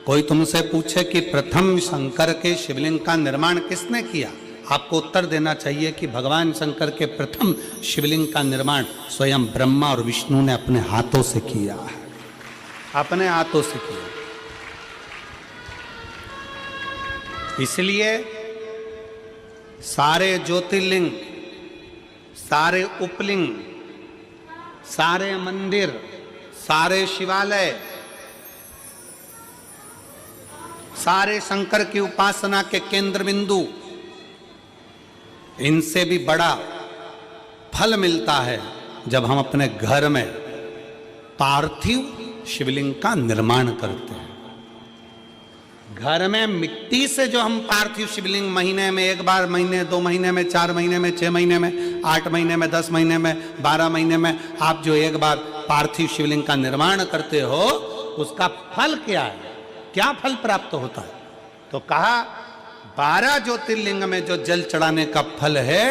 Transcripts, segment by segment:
कोई तुमसे पूछे कि प्रथम शंकर के शिवलिंग का निर्माण किसने किया, आपको उत्तर देना चाहिए कि भगवान शंकर के प्रथम शिवलिंग का निर्माण स्वयं ब्रह्मा और विष्णु ने अपने हाथों से किया है, अपने हाथों से किया। इसलिए सारे ज्योतिर्लिंग, सारे उपलिंग, सारे मंदिर, सारे शिवालय, सारे शंकर की उपासना के केंद्र बिंदु, इनसे भी बड़ा फल मिलता है जब हम अपने घर में पार्थिव शिवलिंग का निर्माण करते हैं। घर में मिट्टी से जो हम पार्थिव शिवलिंग महीने में एक बार, महीने 2 महीने में, 4 महीने में, 6 महीने में, 8 महीने में, 10 महीने में, 12 महीने में आप जो एक बार पार्थिव शिवलिंग का निर्माण करते हो, उसका फल क्या है, क्या फल प्राप्त होता है? तो कहा 12 ज्योतिर्लिंग में जो जल चढ़ाने का फल है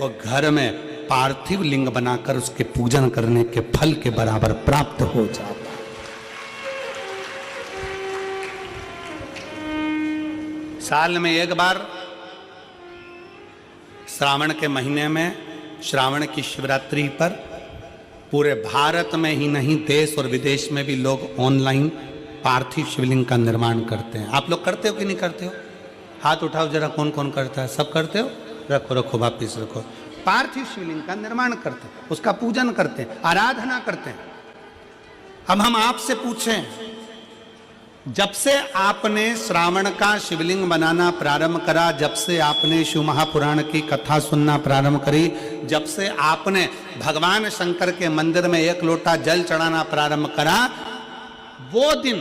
वो घर में पार्थिव लिंग बनाकर उसके पूजन करने के फल के बराबर प्राप्त हो जाता है। साल में एक बार श्रावण के महीने में, श्रावण की शिवरात्रि पर पूरे भारत में ही नहीं देश और विदेश में भी लोग ऑनलाइन पार्थिव शिवलिंग का निर्माण करते हैं। आप लोग करते हो कि नहीं करते हो? हाथ उठाओ जरा, कौन कौन करता है? सब करते हो? रखो रखो, वापिस रखो। पार्थिव शिवलिंग का निर्माण करते हैं, उसका पूजन करते हैं, आराधना करते हैं। अब हम आपसे पूछें, जब से आपने श्रावण का शिवलिंग बनाना प्रारंभ करा, जब से आपने शिव महापुराण की कथा सुनना प्रारंभ करी, जब से आपने भगवान शंकर के मंदिर में 1 लोटा जल चढ़ाना प्रारंभ करा, वो दिन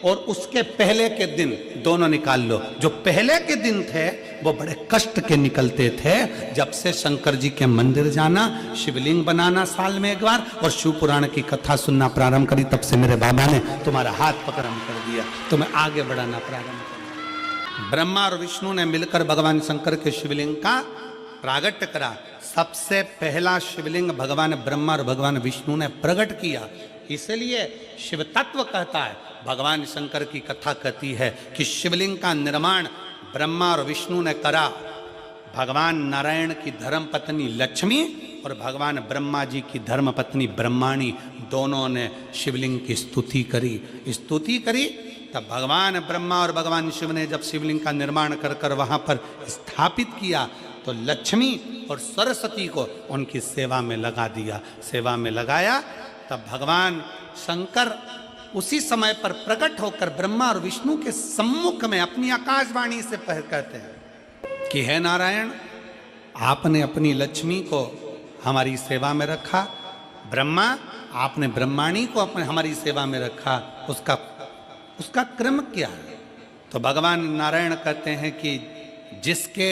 और उसके पहले के दिन दोनों निकाल लो। जो पहले के दिन थे वो बड़े कष्ट के निकलते थे। जब से शंकर जी के मंदिर जाना, शिवलिंग बनाना साल में एक बार और शिव पुराण की कथा सुनना प्रारंभ करी, तब से मेरे बाबा ने तुम्हारा हाथ पकड़ कर दिया, तुम्हें आगे बढ़ाना प्रारंभ कर। ब्रह्मा और विष्णु ने मिलकर भगवान शंकर के शिवलिंग का प्रागट्य करा। सबसे पहला शिवलिंग भगवान ब्रह्मा और भगवान विष्णु ने प्रकट किया। इसलिए शिव तत्व कहता है, भगवान शंकर की कथा कहती है कि शिवलिंग का निर्माण ब्रह्मा और विष्णु ने करा। भगवान नारायण की धर्म पत्नी लक्ष्मी और भगवान ब्रह्मा जी की धर्म पत्नी ब्रह्माणी दोनों ने शिवलिंग की स्तुति करी। तब भगवान ब्रह्मा और भगवान शिव ने जब शिवलिंग का निर्माण कर कर वहां पर स्थापित किया, तो लक्ष्मी और सरस्वती को उनकी सेवा में लगा दिया। सेवा में लगाया, तब भगवान शंकर उसी समय पर प्रकट होकर ब्रह्मा और विष्णु के सम्मुख में अपनी आकाशवाणी से कहते हैं कि हे नारायण, आपने अपनी लक्ष्मी को हमारी सेवा में रखा, ब्रह्मा आपने ब्रह्माणी को हमारी सेवा में रखा, उसका क्रम क्या है? तो भगवान नारायण कहते हैं कि जिसके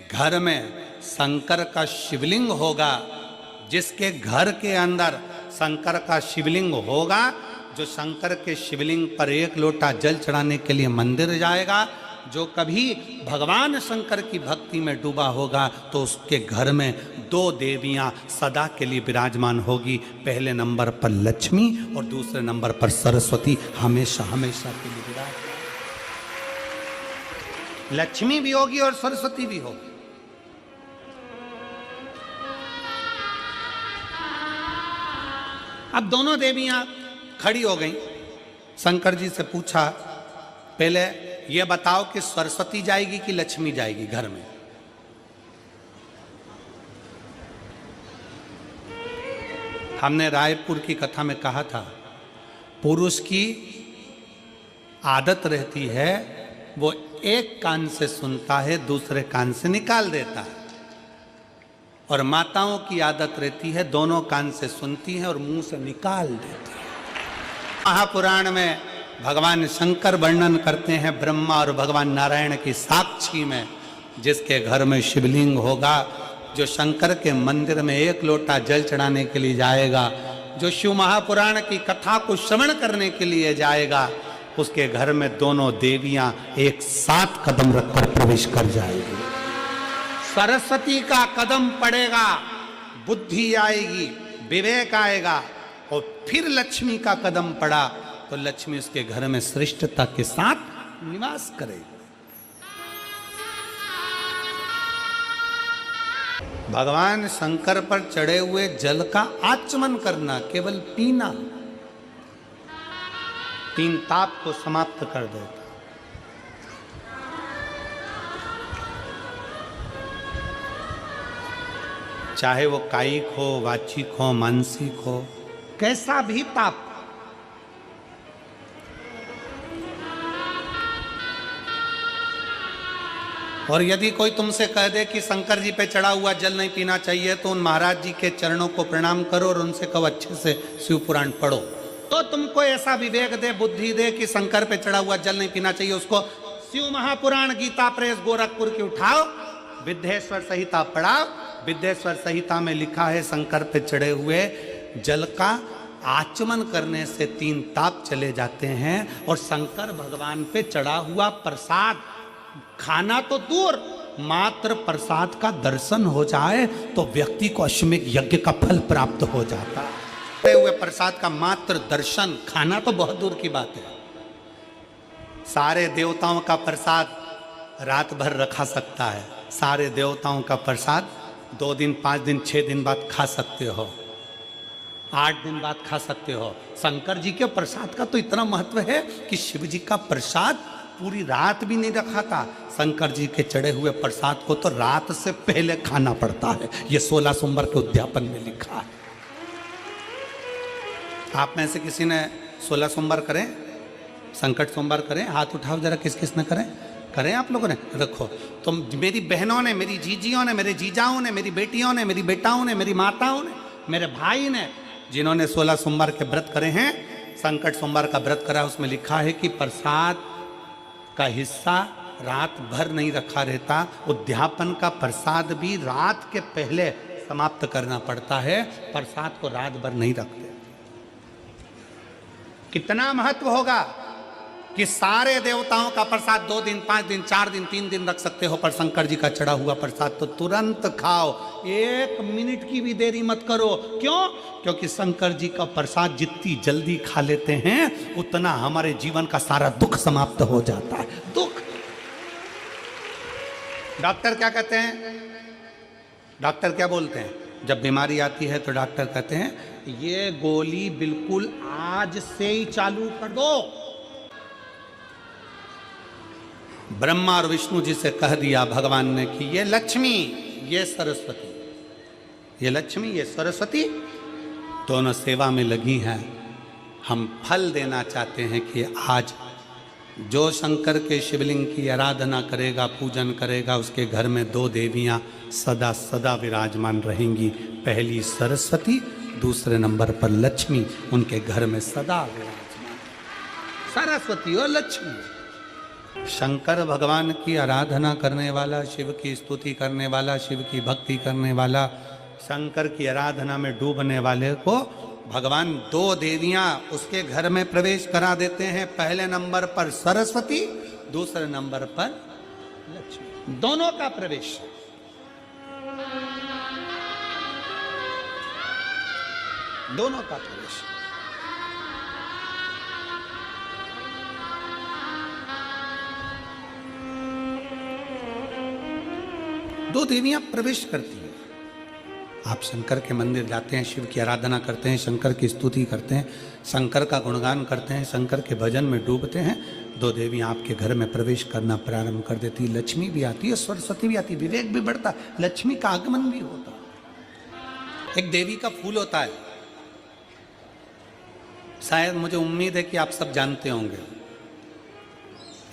घर में शंकर का शिवलिंग होगा, जिसके घर के अंदर शंकर का शिवलिंग होगा, जो शंकर के शिवलिंग पर 1 लोटा जल चढ़ाने के लिए मंदिर जाएगा, जो कभी भगवान शंकर की भक्ति में डूबा होगा, तो उसके घर में 2 देवियां सदा के लिए विराजमान होगी। पहले नंबर पर लक्ष्मी और दूसरे नंबर पर सरस्वती, हमेशा हमेशा के लिए विराजमान। लक्ष्मी भी होगी और सरस्वती भी होगी। अब दोनों देवियां खड़ी हो गई। शंकर जी से पूछा, पहले ये बताओ कि सरस्वती जाएगी कि लक्ष्मी जाएगी घर में? हमने रायपुर की कथा में कहा था, पुरुष की आदत रहती है वो एक कान से सुनता है, दूसरे कान से निकाल देता है, और माताओं की आदत रहती है दोनों कान से सुनती है और मुंह से निकाल देती है। महापुराण में भगवान शंकर वर्णन करते हैं ब्रह्मा और भगवान नारायण की साक्षी में, जिसके घर में शिवलिंग होगा, जो शंकर के मंदिर में 1 लोटा जल चढ़ाने के लिए जाएगा, जो शिव महापुराण की कथा को श्रवण करने के लिए जाएगा, उसके घर में दोनों देवियां एक साथ कदम रखकर प्रवेश कर जाएगी। सरस्वती का कदम पड़ेगा, बुद्धि आएगी, विवेक आएगा, और फिर लक्ष्मी का कदम पड़ा तो तो लक्ष्मी उसके घर में श्रेष्ठता के साथ निवास करेगी। भगवान शंकर पर चढ़े हुए जल का आचमन करना, केवल पीना, 3 ताप को समाप्त कर देता। चाहे वो कायिक हो, वाचिक हो, मानसिक हो, कैसा भी ताप। और यदि कोई तुमसे कह दे कि शंकर जी पे चढ़ा हुआ जल नहीं पीना चाहिए, तो उन महाराज जी के चरणों को प्रणाम करो और उनसे कहो अच्छे से शिव पुराण पढ़ो। तो तुमको ऐसा विवेक दे, बुद्धि दे कि शंकर पे चढ़ा हुआ जल नहीं पीना चाहिए, उसको शिव महापुराण, गीता प्रेस गोरखपुर की उठाओ, विद्येश्वर संहिता पढ़ाओ। विद्येश्वर संहिता में लिखा है शंकर पे चढ़े हुए जल का आचमन करने से 3 ताप चले जाते हैं। और शंकर भगवान पे चढ़ा हुआ प्रसाद खाना तो दूर, मात्र प्रसाद का दर्शन हो जाए तो व्यक्ति को अश्वमेध यज्ञ का फल प्राप्त हो जाता है। हुए प्रसाद का मात्र दर्शन, खाना तो बहुत दूर की बात है। सारे देवताओं का प्रसाद रात भर रखा सकता है, सारे देवताओं का प्रसाद 2 दिन, 5 दिन, 6 दिन बाद खा सकते हो, 8 दिन बाद खा सकते हो। शंकर जी के प्रसाद का तो इतना महत्व है कि शिव जी का प्रसाद पूरी रात भी नहीं रखा था। शंकर जी के चढ़े हुए प्रसाद को तो रात से पहले खाना पड़ता है। ये 16 सोमवार के उद्यापन में लिखा है। आप में से किसी ने 16 सोमवार करें, संकट सोमवार करें? हाथ उठाओ जरा, किस किस ने करें? करें आप लोगों ने? रखो। तो मेरी बहनों ने, मेरी जीजियों ने, मेरे जीजाओं ने, मेरी बेटियों ने, मेरी बेटाओं ने, मेरी माताओं ने, मेरे भाई ने, जिन्होंने 16 सोमवार के व्रत करे हैं, संकट सोमवार का व्रत करा, उसमें लिखा है कि प्रसाद का हिस्सा रात भर नहीं रखा रहता। उद्यापन का प्रसाद भी रात के पहले समाप्त करना पड़ता है, प्रसाद को रात भर नहीं रखते। कितना महत्व होगा कि सारे देवताओं का प्रसाद 2 दिन, 5 दिन, 4 दिन, 3 दिन रख सकते हो, पर शंकर जी का चढ़ा हुआ प्रसाद तो तुरंत खाओ, 1 मिनट की भी देरी मत करो। क्यों? क्योंकि शंकर जी का प्रसाद जितनी जल्दी खा लेते हैं उतना हमारे जीवन का सारा दुख समाप्त हो जाता है। दुख। डॉक्टर क्या कहते हैं? डॉक्टर क्या बोलते हैं जब बीमारी आती है? तो डॉक्टर कहते हैं ये गोली बिल्कुल आज से ही चालू कर दो। ब्रह्मा और विष्णु जी से कह दिया भगवान ने कि ये लक्ष्मी, ये सरस्वती, ये लक्ष्मी, ये सरस्वती दोनों सेवा में लगी हैं। हम फल देना चाहते हैं कि आज जो शंकर के शिवलिंग की आराधना करेगा, पूजन करेगा, उसके घर में 2 देवियां सदा सदा विराजमान रहेंगी। पहली सरस्वती, दूसरे नंबर पर लक्ष्मी, उनके घर में सदा विराजमान। सरस्वती और लक्ष्मी। शंकर भगवान की आराधना करने वाला, शिव की स्तुति करने वाला, शिव की भक्ति करने वाला, शंकर की आराधना में डूबने वाले को भगवान 2 देवियां उसके घर में प्रवेश करा देते हैं। पहले नंबर पर सरस्वती, दूसरे नंबर पर लक्ष्मी, दोनों का प्रवेश। दोनों का प्रवेश। दो देवियां प्रवेश करती हैं। आप शंकर के मंदिर जाते हैं, शिव की आराधना करते हैं, शंकर की स्तुति करते हैं, शंकर का गुणगान करते हैं, शंकर के भजन में डूबते हैं, 2 देवियां आपके घर में प्रवेश करना प्रारंभ कर देती। लक्ष्मी भी आती है, सरस्वती भी आती है, विवेक भी बढ़ता, लक्ष्मी का आगमन भी होता। एक देवी का फूल होता है, शायद मुझे उम्मीद है कि आप सब जानते होंगे।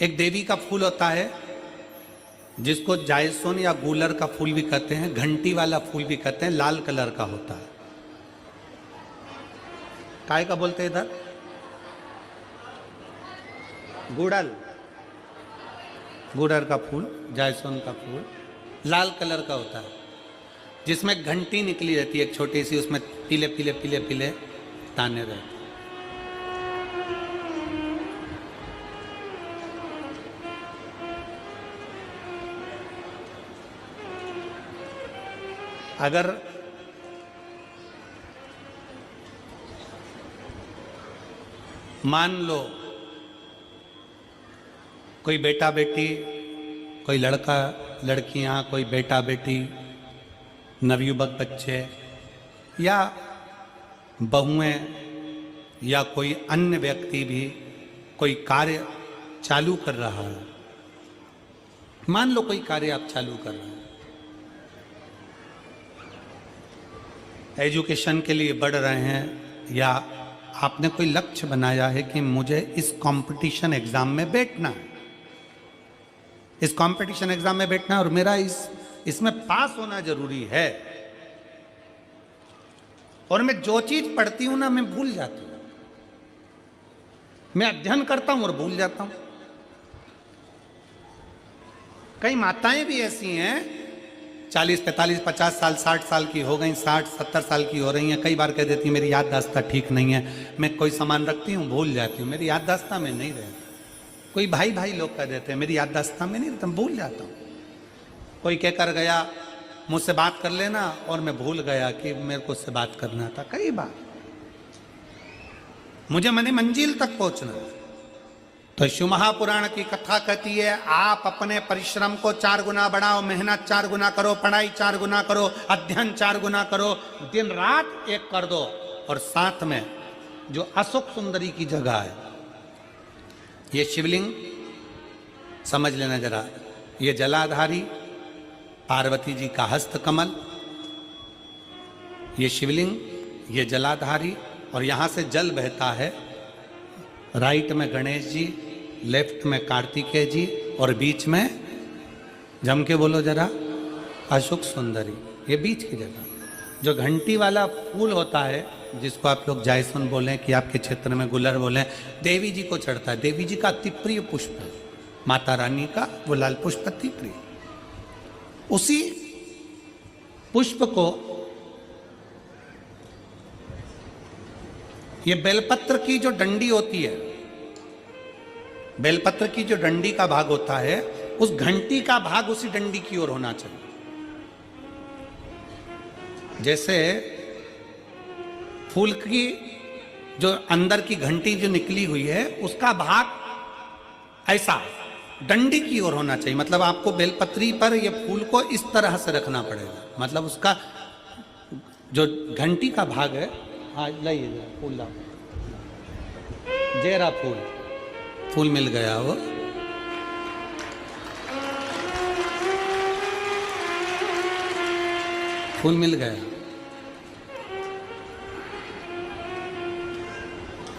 एक देवी का फूल होता है जिसको जायसोन या गूलर का फूल भी कहते हैं, घंटी वाला फूल भी कहते हैं, लाल कलर का होता है। काय का बोलते हैं इधर? गुड़ल, गुड़र का फूल, जायसोन का फूल लाल कलर का होता है, जिसमें घंटी निकली रहती है एक छोटी सी, उसमें पीले पीले पीले पीले ताने रहते हैं। अगर मान लो कोई बेटा बेटी, कोई लड़का लड़कियां, कोई बेटा बेटी, नवयुवक बच्चे या बहुएं या कोई अन्य व्यक्ति भी कोई कार्य चालू कर रहा है। मान लो कोई कार्य आप चालू कर रहे हैं, एजुकेशन के लिए बढ़ रहे हैं, या आपने कोई लक्ष्य बनाया है कि मुझे इस कंपटीशन एग्जाम में बैठना है, इस कंपटीशन एग्जाम में बैठना है और मेरा इसमें पास होना जरूरी है, और मैं जो चीज पढ़ती हूं ना मैं भूल जाती हूं, मैं अध्ययन करता हूं और भूल जाता हूं। कई माताएं भी ऐसी हैं 40, 45, 50 साल, 60 साल की हो गई, 60, 70 साल की हो रही हैं, कई बार कह देती हैं मेरी याददाश्त ठीक नहीं है, मैं कोई सामान रखती हूँ भूल जाती हूँ, मेरी याददाश्त में नहीं रहती। कोई भाई लोग कह देते हैं मेरी याददाश्त में नहीं रहता, भूल जाता हूँ। कोई कहकर गया मुझसे बात कर लेना और मैं भूल गया कि मेरे को उससे बात करना था। कई बार मुझे मने मंजिल तक पहुंचना है। तो शिव महापुराण की कथा कहती है आप अपने परिश्रम को 4 गुना बढ़ाओ, मेहनत 4 गुना करो, पढ़ाई 4 गुना करो, अध्ययन 4 गुना करो, दिन रात एक कर दो। और साथ में जो अशोक सुंदरी की जगह है, ये शिवलिंग समझ लेना जरा, ये जलाधारी पार्वती जी का हस्त कमल, ये शिवलिंग, ये जलाधारी, और यहां से जल बहता है। राइट में गणेश जी, लेफ्ट में कार्तिकेय जी, और बीच में जम के बोलो जरा अशोक सुंदरी। ये बीच की जगह जो घंटी वाला फूल होता है, जिसको आप लोग जायसुन बोलें कि आपके क्षेत्र में गुलर बोलें, देवी जी को चढ़ता है। देवी जी का अति प्रिय पुष्प है, माता रानी का वो लाल पुष्प अति प्रिय। उसी पुष्प को ये बेलपत्र की जो डंडी होती है, बेलपत्र की जो डंडी का भाग होता है, उस घंटी का भाग उसी डंडी की ओर होना चाहिए। जैसे फूल की जो अंदर की घंटी जो निकली हुई है, उसका भाग ऐसा डंडी की ओर होना चाहिए। मतलब आपको बेलपत्री पर ये फूल को इस तरह से रखना पड़ेगा, मतलब उसका जो घंटी का भाग है, हाँ लाइए फूल लाओ, जेरा फूल मिल गया वो। फूल मिल गया।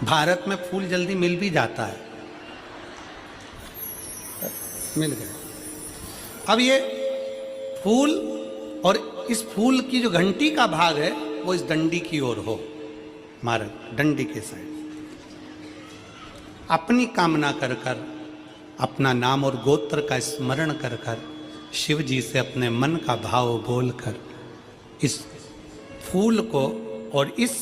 भारत में फूल जल्दी मिल भी जाता है, मिल गया। अब ये फूल और इस फूल की जो घंटी का भाग है वो इस डंडी की ओर हो, मारे डंडी के साइड। अपनी कामना कर कर, अपना नाम और गोत्र का स्मरण कर कर, शिव जी से अपने मन का भाव बोलकर इस फूल को और इस